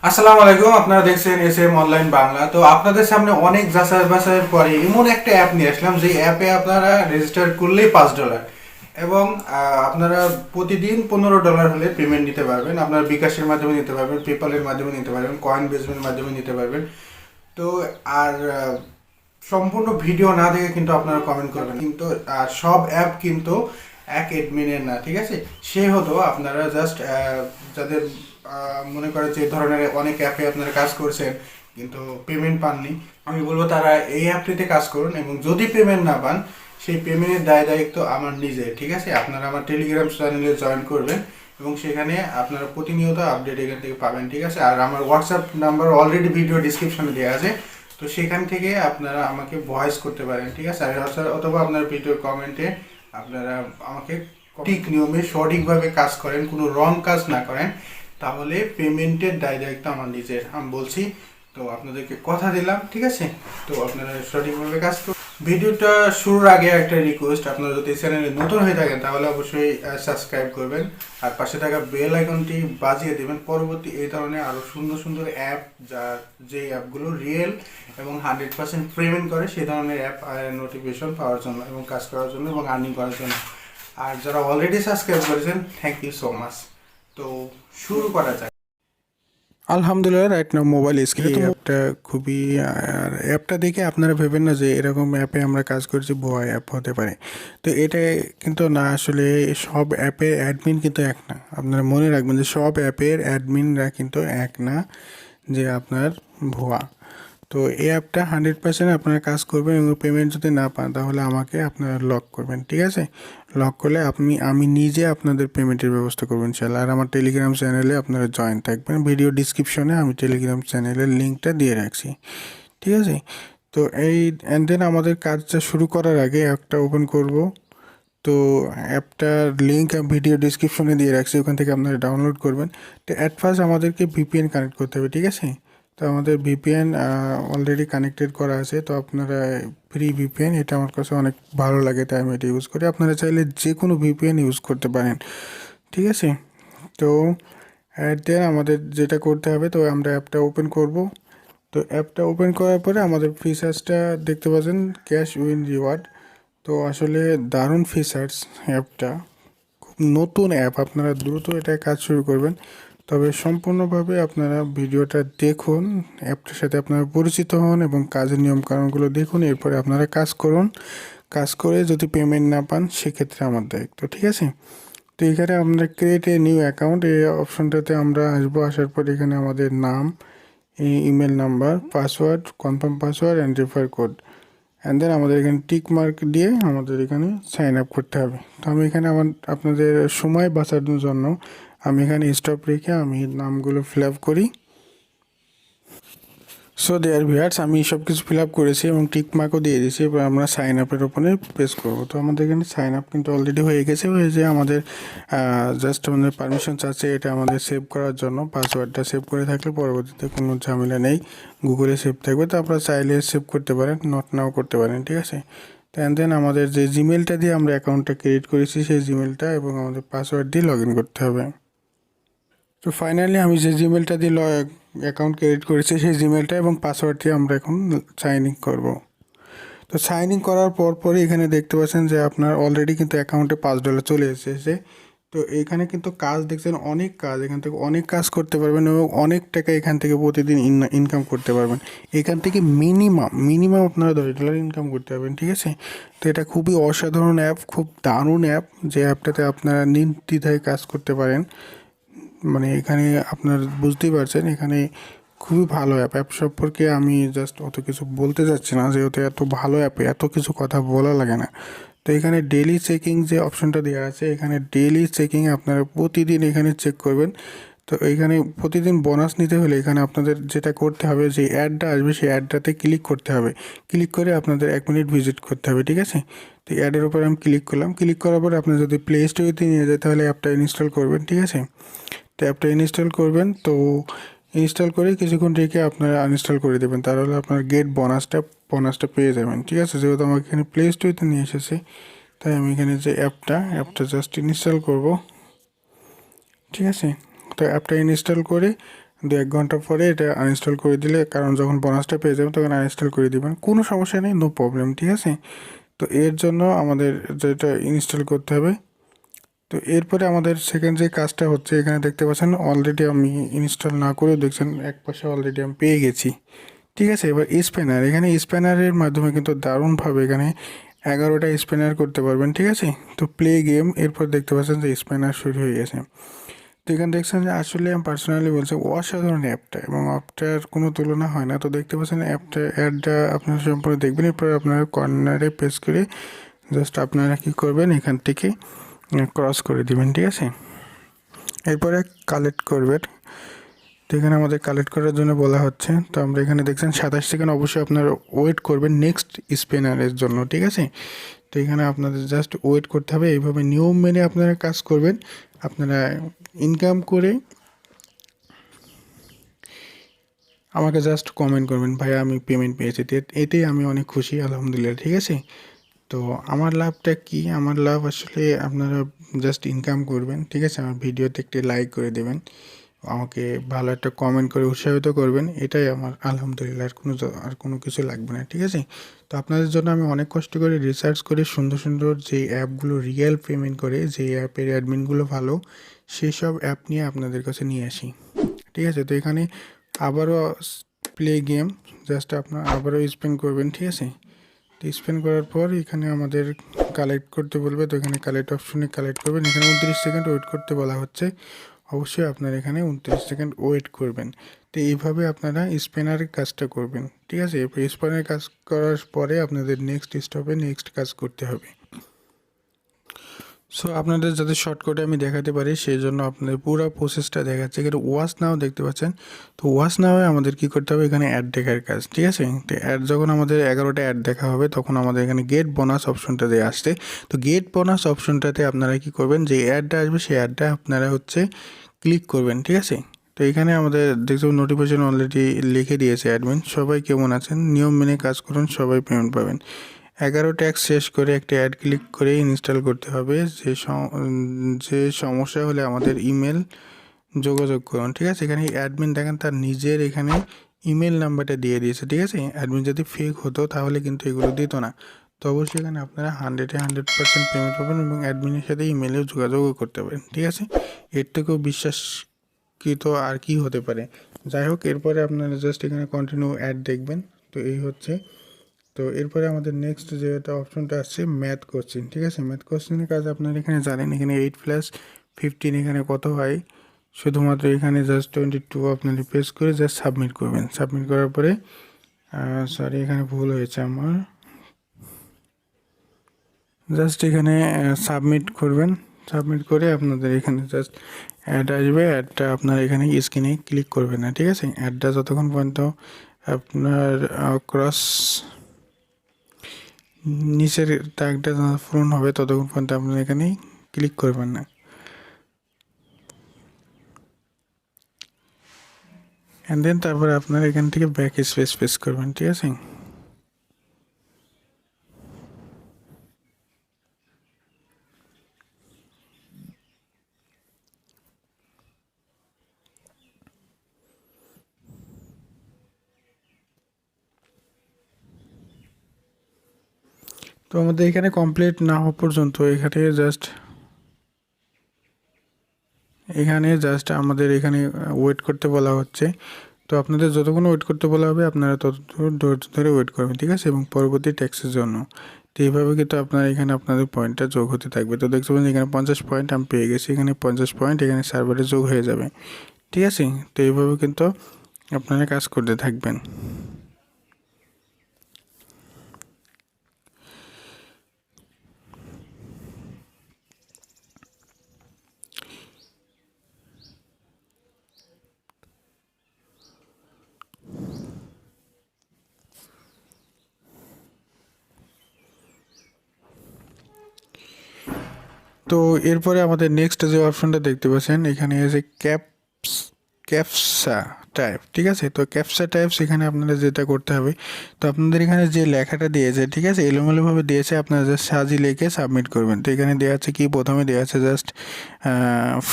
আসসালামু আলাইকুম, আপনারা দেখছেন এসএম অনলাইন বাংলা। তো আপনাদের সামনে অনেক যাচাই বাছাইয়ের পরে এমন একটা অ্যাপ নিয়ে আসলাম যে অ্যাপে আপনারা রেজিস্টার করলেই $5 এবং আপনারা প্রতিদিন $15 হলে পেমেন্ট নিতে পারবেন। আপনারা বিকাশের মাধ্যমে নিতে পারবেন, পেপালের মাধ্যমে নিতে পারবেন, কয়েন বেসমেন্টের মাধ্যমে নিতে পারবেন। তো আর সম্পূর্ণ ভিডিও না দেখে কিন্তু আপনারা কমেন্ট করবেন, কিন্তু আর সব অ্যাপ কিন্তু এক এডমিনের না, ঠিক আছে? সে হতো আপনারা জাস্ট যাদের মনে করে যে ধরনের অনেক অ্যাপে আপনারা কাজ করছেন কিন্তু পেমেন্ট পাননি, আমি বলবো তারা এই অ্যাপটিতে কাজ করুন এবং যদি পেমেন্ট না পান সেই পেমেন্টের দায়িত্ব আমার নিজের, ঠিক আছে? আপনারা আমার টেলিগ্রাম চ্যানেলে জয়েন করবেন এবং সেখানে আপনারা প্রতিনিয়ত আপডেট এখান থেকে পাবেন, ঠিক আছে? আর আমার হোয়াটসঅ্যাপ নাম্বার অলরেডি ভিডিও ডিসক্রিপশনে দেওয়া আছে, তো সেখান থেকে আপনারা আমাকে ভয়েস করতে পারেন, ঠিক আছে? আর অথবা আপনার ভিডিও কমেন্টে আপনারা আমাকে ঠিক নিয়মে সঠিকভাবে কাজ করেন, কোনো রং কাজ না করেন, তাহলে পেমেন্টের দায়িত্ব আমার নিজের, আমি বলছি। তো আপনাদেরকে কথা দিলাম, ঠিক আছে? তো আপনারা সঠিকভাবে কাজ করুন। ভিডিওটা শুরুর আগে একটা রিকোয়েস্ট, আপনারা যদি চ্যানেলে নতুন হয়ে থাকেন তাহলে অবশ্যই সাবস্ক্রাইব করবেন আর পাশে থাকা বেল আইকনটি বাজিয়ে দেবেন পরবর্তী এই ধরনের আরও সুন্দর সুন্দর অ্যাপ, যে অ্যাপগুলো রিয়েল এবং 100% পেমেন্ট করে সেই ধরনের অ্যাপ নোটিফিকেশন পাওয়ার জন্য এবং কাজ করার জন্য এবং আর্নিং করার জন্য। আর যারা অলরেডি সাবস্ক্রাইব করেছেন, থ্যাংক ইউ সো মাচ। তো শুরু করা যাক। আলহামদুলিল্লাহ, রাইট নাও মোবাইল স্ক্রিনে তো অ্যাপটা খুবই, আর অ্যাপটা দেখে আপনারা ভেবেন না যে এরকম অ্যাপে আমরা কাজ করছি ভুয়া অ্যাপ হতে পারে। তো এটা কিন্তু না, আসলে সব অ্যাপের অ্যাডমিন কিন্তু এক না। আপনারা মনে রাখবেন যে সব অ্যাপের অ্যাডমিনরা কিন্তু এক না, যে আপনার ভুয়া। তো এই অ্যাপটা 100% আপনারা কাজ করবেন এবং পেমেন্ট যদি না পান তাহলে আমাকে আপনারা লক করবেন, ঠিক আছে? লক করলে আমি নিজে আপনাদের পেমেন্টের ব্যবস্থা করবেন ইনশাআল্লাহ। আর আমার টেলিগ্রাম চ্যানেলে আপনারা জয়েন থাকবেন, ভিডিও ডিসক্রিপশনে আমি টেলিগ্রাম চ্যানেলের লিঙ্কটা দিয়ে রাখছি, ঠিক আছে? তো এই অ্যান্ড দেন আমাদের কাজটা শুরু করার আগে অ্যাপটা ওপেন করব। তো অ্যাপটার লিঙ্ক আমি ভিডিও ডিসক্রিপশনে দিয়ে রাখছি, ওখান থেকে আপনারা ডাউনলোড করবেন। তো অ্যাট ফার্স্ট আমাদেরকে ভিপিএন কানেক্ট করতে হবে, ঠিক আছে? তো আমাদের ভিপিএন অলরেডি কানেক্টেড করা আছে। তো আপনারা ফ্রি ভিপিএন, এটা আমার কাছে অনেক ভালো লাগে তাই আমি এটা ইউজ করি। আপনারা চাইলে যে কোনো ভিপিএন ইউজ করতে পারেন, ঠিক আছে? তো দেন আমাদের যেটা করতে হবে, তো আমরা অ্যাপটা ওপেন করব। তো অ্যাপটা ওপেন করার পরে আমাদের ফিচার্সটা দেখতে পাচ্ছেন, ক্যাশ উইন রিওয়ার্ড। তো আসলে দারুণ ফিচার্স অ্যাপটা, খুব নতুন অ্যাপ, আপনারা দ্রুত এটা কাজ শুরু করবেন। তবে সম্পূর্ণভাবে আপনারা ভিডিওটা দেখুন, অ্যাপটার সাথে আপনারা পরিচিত হন এবং কাজের নিয়মকানুনগুলো দেখুন, এরপরে আপনারা কাজ করুন। কাজ করে যদি পেমেন্ট না পান সেক্ষেত্রে আমার দায়িত্ব, ঠিক আছে? তো এখানে আমরা ক্রিয়েট এ নিউ অ্যাকাউন্ট, এই অপশনটাতে আমরা আসবো। আসার পর এখানে আমাদের নাম, email number, password, confirm password and refer code, and then আমাদের এখানে টিক মার্ক দিয়ে আমাদের এখানে সাইন আপ করতে হবে। তো আমি এখানে আপনাদের সময় বাঁচানোর জন্য আমি এখানে স্টপ রেখে আমি নামগুলো ফিল আপ করি। সো দেয়ার ভিউয়ার্স, আমি সব কিছু ফিল আপ করেছি এবং টিক মার্কও দিয়ে দিয়েছি। এবার আমরা সাইন আপের ওপরে প্রেস করবো। তো আমাদের এখানে সাইন আপ কিন্তু অলরেডি হয়ে গেছে। হয়েছে আমাদের জাস্ট আমাদের পারমিশন চাচ্ছে এটা আমাদের সেভ করার জন্য। পাসওয়ার্ডটা সেভ করে থাকলে পরবর্তীতে কোনো ঝামেলা নেই, গুগলে সেভ থাকবে। তো আপনারা চাইলে সেভ করতে পারেন, নট নাও করতে পারেন, ঠিক আছে? দেন আমাদের যে জিমেলটা দিয়ে আমরা অ্যাকাউন্টটা ক্রিয়েট করেছি সেই জিমেলটা এবং আমাদের পাসওয়ার্ড দিয়ে লগ ইন করতে হবে। তো ফাইনালি আমি যে জিমেলটা দিয়ে অ্যাকাউন্ট ক্রিয়েট করেছি সেই জিমেলটা এবং পাসওয়ার্ড দিয়ে আমরা এখন সাইন ইন করবো। তো সাইন ইন করার পরই এখানে দেখতে পাচ্ছেন যে আপনার অলরেডি কিন্তু অ্যাকাউন্টে $5 চলে এসেছে। তো এখানে কিন্তু কাজ দেখছেন, অনেক কাজ, এখান থেকে অনেক কাজ করতে পারবেন এবং অনেক টাকা এখান থেকে প্রতিদিন ইনকাম করতে পারবেন। এখান থেকে মিনিমাম আপনারা $10 ইনকাম করতে পারবেন, ঠিক আছে? তো এটা খুবই অসাধারণ অ্যাপ, খুব দারুণ অ্যাপ, যে অ্যাপটাতে আপনারা নির্দ্বিধায় কাজ করতে পারেন। মানে এখানে আপনার বুঝতেই পারছেন, এখানে খুবই ভালো অ্যাপ সম্পর্কে আমি জাস্ট অত কিছু বলতে চাচ্ছি না, যেহেতু এত ভালো অ্যাপে এত কিছু কথা বলা লাগে না। তো এখানে ডেইলি চেকিং যে অপশনটা দেওয়া আছে, এখানে ডেইলি চেকিং আপনারা প্রতিদিন এখানে চেক করবেন। তো এইখানে প্রতিদিন বোনাস নিতে হলে এখানে আপনাদের যেটা করতে হবে, যে অ্যাডটা আসবে সেই অ্যাডটাতে ক্লিক করতে হবে। ক্লিক করে আপনাদের 1 মিনিট ভিজিট করতে হবে, ঠিক আছে? তো অ্যাডের উপর আমি ক্লিক করলাম। ক্লিক করার পরে আপনার যদি প্লে স্টোরেতে নিয়ে যায় তাহলে অ্যাপটা ইনস্টল করবেন, ঠিক আছে? তো অ্যাপটা ইনস্টল করবেন। তো ইনস্টল করে কিছুক্ষণ রেখে আপনারা আনইনস্টল করে দেবেন, তাহলে আপনার গেট বোনাসটা পেয়ে যাবেন, ঠিক আছে? যেহেতু আমাকে এখানে প্লে স্টোরেতে নিয়ে এসেছে তাই আমি এখানে যে অ্যাপটা জাস্ট ইনস্টল করব, ঠিক আছে? তো অ্যাপটা ইনস্টল করে 1 ঘন্টা পরে এটা আনইনস্টল করে দিলে, কারণ যখন বোনাসটা পেয়ে যাবেন তখন আনইনস্টল করে দিবেন, কোনো সমস্যা নেই, নো প্রবলেম, ঠিক আছে। তো এর জন্য আমাদের যেটা ইনস্টল করতে হবে, তো এরপরে আমাদের সেকেন্ড যে কাজটা হচ্ছে, এখানে দেখতে পাচ্ছেন অলরেডি আমি ইনস্টল না করেও দেখছেন এক পাশে অলরেডি আমি পেয়ে গেছি, ঠিক আছে। এবার স্প্যানার, এখানে স্প্যানারের মাধ্যমে কিন্তু দারুণভাবে এখানে 11টা স্প্যানার করতে পারবেন, ঠিক আছে। তো প্লে গেম, এরপর দেখতে পাচ্ছেন যে স্প্যানার শুরু হয়ে গেছে। তো এখানে দেখছেন যে আসলে আমি পার্সোনালি বলছি অসাধারণ অ্যাপটা, এবং অ্যাপটার কোনো তুলনা হয় না। তো দেখতে পাচ্ছেন অ্যাডটা আপনারা সম্পূর্ণ দেখবেন, এরপর আপনারা কর্নারে প্রেস করে জাস্ট আপনারা কী করবেন, এখান থেকে ক্রস করে দিবেন, ঠিক আছে। এরপরে কালেক্ট করবেন। তো এখানে আমাদের কালেক্ট করার জন্য বলা হচ্ছে, তো আমরা এখানে দেখছেন 27 সেকেন্ড অবশ্যই আপনারা ওয়েট করবেন নেক্সট স্পিনারের জন্য, ঠিক আছে। তো এখানে আপনাদের জাস্ট ওয়েট করতে হবে, এইভাবে নিয়ম মেনে আপনারা কাজ করবেন। আপনারা ইনকাম করে আমাকে জাস্ট কমেন্ট করবেন, ভাইয়া আমি পেমেন্ট পেয়েছি, এতেই আমি অনেক খুশি, আলহামদুলিল্লাহ, ঠিক আছে। তো আমার লাভটা কি, আমার লাভ আসলে আপনারা জাস্ট ইনকাম করবেন, ঠিক আছে। আমার ভিডিওতে একটি লাইক করে দেবেন, আমাকে ভালো একটা কমেন্ট করে উৎসাহিত করবেন, এটাই আমার আলহামদুলিল্লাহ, আর কোনো কিছু লাগবে না, ঠিক আছে। তো আপনাদের জন্য আমি অনেক কষ্ট করে রিসার্চ করে সুন্দর সুন্দর যে অ্যাপগুলো রিয়েল পেমেন্ট করে, যে অ্যাপের অ্যাডমিনগুলো ভালো, সেই সব অ্যাপ নিয়ে আপনাদের কাছে নিয়ে আসি, ঠিক আছে। তো এখানে আবারও প্লে গেম, জাস্ট আপনার আবারও স্পেন্ড করবেন, ঠিক আছে। তো স্পেন্ড করার পর এখানে আমাদের কালেক্ট করতে বলবে, তো এখানে কালেক্ট অপশনে কালেক্ট করবেন। এখানে 29 সেকেন্ড ওয়েট করতে বলা হচ্ছে, অবশ্যই আপনারা এখানে 29 সেকেন্ড ওয়েট করবেন। তো এইভাবে আপনারা স্পেনারের কাজটা করবেন, ঠিক আছে। এরপর স্পেনারের কাজ করার পরে আপনাদের নেক্সট স্টপে নেক্সট কাজ করতে হবে। সো আপনাদের যাতে শর্টকাটে আমি দেখাতে পারি, সেই জন্য আপনাদের পুরো প্রসেসটা দেখাচ্ছে। এখানে ওয়াচ নাও দেখতে পাচ্ছেন, তো ওয়াচ নাও আমাদের কী করতে হবে, এখানে অ্যাড দেখার কাজ, ঠিক আছে। তো অ্যাড যখন আমাদের 11টা অ্যাড দেখা হবে, তখন আমাদের এখানে গেট বোনাস অপশনটা দিয়ে আসছে। তো গেট বোনাস অপশনটাতে আপনারা কী করবেন, যে অ্যাডটা আসবে সেই অ্যাডটা আপনারা হচ্ছে ক্লিক করবেন, ঠিক আছে। তো এখানে আমাদের দেখতে নোটিফিকেশন অলরেডি লিখে দিয়েছে অ্যাডমিন, সবাই কেমন আছেন, নিয়ম মেনে কাজ করুন, সবাই পেমেন্ট পাবেন। 11 ট্যাক্স শেষ করে একটা অ্যাড ক্লিক করে ইনস্টল করতে হবে। যে সমস্যা হলে আমাদের ইমেল যোগাযোগ করুন, ঠিক আছে। এখানে অ্যাডমিন দেখেন তার নিজের এখানে ইমেল নাম্বারটা দিয়ে দিয়েছে, ঠিক আছে। অ্যাডমিন যদি ফেক হতো তাহলে কিন্তু এগুলো দিত না। তো অবশ্যই এখানে আপনারা 100% পেমেন্ট পাবেন, এবং অ্যাডমিনের সাথে ইমেলেও যোগাযোগও করতে পারেন, ঠিক আছে। এর থেকেও বিশ্বাসকৃত আর কি হতে পারে। যাই হোক, এরপরে আপনারা জাস্ট এখানে কন্টিনিউ অ্যাড দেখবেন। তো এই হচ্ছে, তো এরপরে আমাদের নেক্সট যেটা অপশনটা আসছে ম্যাথ কোশ্চেন, ঠিক আছে। ম্যাথ কোশ্চেনের কাজ আপনারা এখানে জানেন, এখানে 8+15 এখানে কত হয়, শুধুমাত্র এখানে জাস্ট 22 আপনারা প্রেস করে জাস্ট সাবমিট করবেন। সাবমিট করার পরে সরি এখানে ভুল হয়েছে আমার, জাস্ট এখানে সাবমিট করবেন। সাবমিট করে আপনাদের এখানে জাস্ট অ্যাড আসবে, অ্যাডটা আপনার এখানে স্ক্রিনে ক্লিক করবেন না, ঠিক আছে। অ্যাডটা যতক্ষণ পর্যন্ত আপনার ক্রস নিচের ট্যাগটা পূরণ হবে ততক্ষণ পর্যন্ত আপনারা এখানে ক্লিক করবেন না। অ্যান্ড দেন তারপরে আপনারা এখান থেকে ব্যাক স্পেস প্রেস করবেন, ঠিক আছে। তো আমাদের এখানে কমপ্লিট না হওয়া পর্যন্ত এখানে জাস্ট আমাদের এখানে ওয়েট করতে বলা হচ্ছে। তো আপনাদের যতক্ষণ ওয়েট করতে বলা হবে আপনারা ততক্ষণ ধরে ওয়েট করবেন, ঠিক আছে, এবং পরবর্তী ট্যাক্সের জন্য। তো এইভাবে কিন্তু আপনারা এখানে আপনাদের পয়েন্টটা যোগ হতে থাকবে। তো দেখতে পাচ্ছেন এখানে 50 পয়েন্ট আমি পেয়ে গেছি, এখানে 50 পয়েন্ট এখানে সার্ভারে যোগ হয়ে যাবে, ঠিক আছে। তো এইভাবে কিন্তু আপনারা কাজ করতে থাকবেন। তো এরপরে আমাদের নেক্সট যে অপশনটা দেখতে পাচ্ছেন এখানে এসে ক্যাপসা টাইপ, ঠিক আছে। তো ক্যাপসা টাইপ এখানে আপনারা যেটা করতে হবে, তো আপনাদের এখানে যে লেখাটা দিয়েছে, ঠিক আছে, এলোমেলোভাবে দিয়েছে, আপনারা জাস্ট সাজিয়ে লিখে সাবমিট করবেন। তো এখানে দেওয়া আছে কি, প্রথমে দেওয়া আছে জাস্ট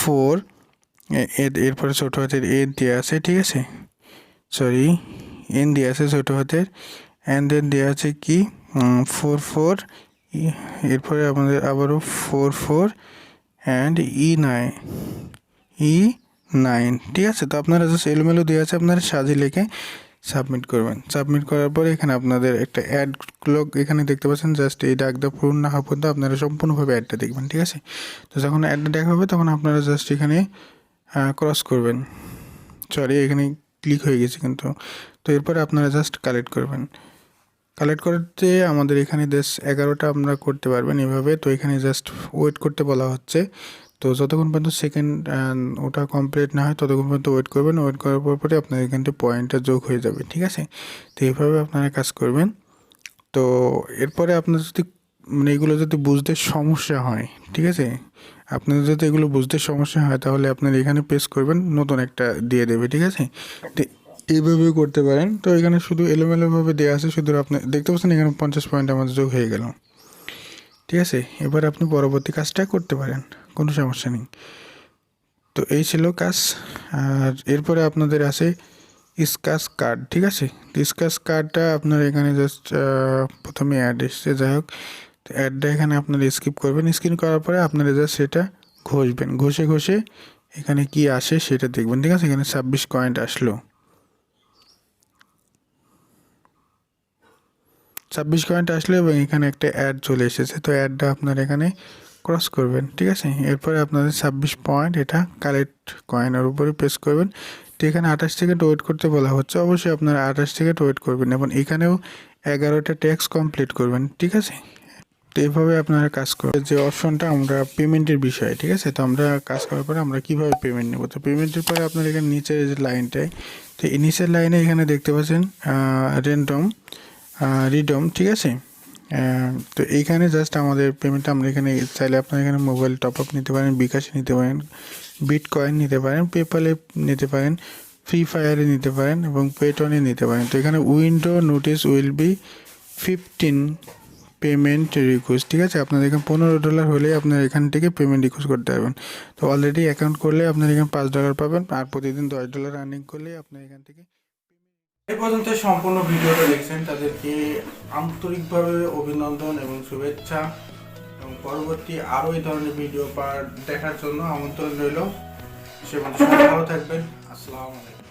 4 এরপরে ছোটো হাতের এ দেওয়া আছে, ঠিক আছে, সরি এন দেওয়া আছে ছোটো হাতের, অ্যান্ড দেন দেওয়া আছে কি 44, এরপরে আমাদের আবারও 44 অ্যান্ড ই9, ঠিক আছে। তো আপনারা জাস্ট এলোমেলো দেওয়া আছে, আপনারা সাজিয়ে লিখে সাবমিট করবেন। সাবমিট করার পরে এখানে আপনাদের একটা অ্যাড ক্লক এখানে দেখতে পাচ্ছেন, জাস্ট এই ডাকটা পূরণ না হওয়া পর্যন্ত আপনারা সম্পূর্ণভাবে অ্যাডটা দেখবেন, ঠিক আছে। তো যখন অ্যাডটা দেখা হবে তখন আপনারা জাস্ট এখানে ক্রস করবেন, সরি এখানে ক্লিক হয়ে গেছে কিন্তু। তো এরপরে আপনারা জাস্ট কালেক্ট করবেন। কালেক্ট করতে আমাদের এখানে 11টা আমরা করতে পারবেন এভাবে। তো এখানে জাস্ট ওয়েট করতে বলা হচ্ছে। তো যতক্ষণ পর্যন্ত সেকেন্ড ওটা কমপ্লিট না হয় ততক্ষণ পর্যন্ত ওয়েট করবেন। ওয়েট করার পরে আপনার এখানটা পয়েন্টটা যোগ হয়ে যাবে, ঠিক আছে। তো এইভাবে আপনারা কাজ করবেন। তো এরপরে আপনার যদি মানে এগুলো যদি বুঝতে সমস্যা হয়, ঠিক আছে, আপনাদের যদি এগুলো বুঝতে সমস্যা হয় তাহলে আপনার এখানে প্রেস করবেন, নতুন একটা দিয়ে দেবে, ঠিক আছে। তো এইভাবে করতে পারেন। তো এখানে শুধু এলোমেলোভাবে দেওয়া আছে, শুধু আপনি দেখতে পাচ্ছেন এখানে 50 পয়েন্ট আমাদের যোগ হয়ে গেল, ঠিক আছে। এবার আপনি পরবর্তী কাজটা করতে পারেন, কোনো সমস্যা নেই। তো এই ছিল কাজ। আর এরপরে আপনাদের আছে স্ক্র্যাচ কার্ড, ঠিক আছে। তো স্ক্র্যাচ কার্ডটা আপনার এখানে জাস্ট প্রথমে অ্যাড এসছে, যাই হোক। তো অ্যাডটা এখানে আপনারা স্কিপ করবেন। স্কিপ করার পরে আপনারা জাস্ট সেটা ঘষবেন, ঘষে এখানে কি আসে সেটা দেখবেন, ঠিক আছে। এখানে 26 পয়েন্ট আসলো, 26 পয়েন্ট আসলো এবং এখানে একটা অ্যাড চলে এসেছে। তো অ্যাডটা আপনার এখানে ক্রস করবেন, ঠিক আছে। এরপরে আপনাদের 26 পয়েন্ট এটা কালেক্ট কয়েনের উপরে প্রেস করবেন। তো এখানে 28 সেকেন্ড ওয়েট করতে বলা হচ্ছে, অবশ্যই আপনারা 28 সেকেন্ড ওয়েট করবেন এবং এখানেও 11টা ট্যাক্স কমপ্লিট করবেন, ঠিক আছে। তো এইভাবে আপনারা কাজ করবেন। যে অপশনটা আমরা পেমেন্টের বিষয়ে, ঠিক আছে। তো আমরা কাজ করার পরে আমরা কীভাবে পেমেন্ট নেব, তো পেমেন্টের পরে আপনার এখানে নিচের যে লাইনটায়, তো এই নিচের লাইনে এখানে দেখতে পাচ্ছেন রিডম, ঠিক আছে। তো এইখানে জাস্ট আমাদের পেমেন্টটা আমরা এখানে চাইলে আপনারা এখানে মোবাইল টপ আপ নিতে পারেন, বিকাশে নিতে পারেন, বিটকয়েন নিতে পারেন, পেপালে নিতে পারেন, ফ্রি ফায়ারে নিতে পারেন এবং পেটনে নিতে পারেন। তো এখানে window notice will be 15 payment request, ঠিক আছে। আপনাদের এখানে $15 হলে আপনার এখান থেকে পেমেন্ট রিকোয়েস্ট করতে পারবেন। তো অলরেডি অ্যাকাউন্ট করলে আপনার এখানে $5 পাবেন, আর প্রতিদিন $10 আর্নিং করলে আপনার এখান থেকে। এই পর্যন্ত সম্পূর্ণ ভিডিওটা দেখছেন তাদেরকে আন্তরিকভাবে অভিনন্দন এবং শুভেচ্ছা, এবং পরবর্তী আরও এই ধরনের ভিডিও দেখার জন্য আমন্ত্রণ রইল। সে ভালো থাকবেন। আসসালামু আলাইকুম।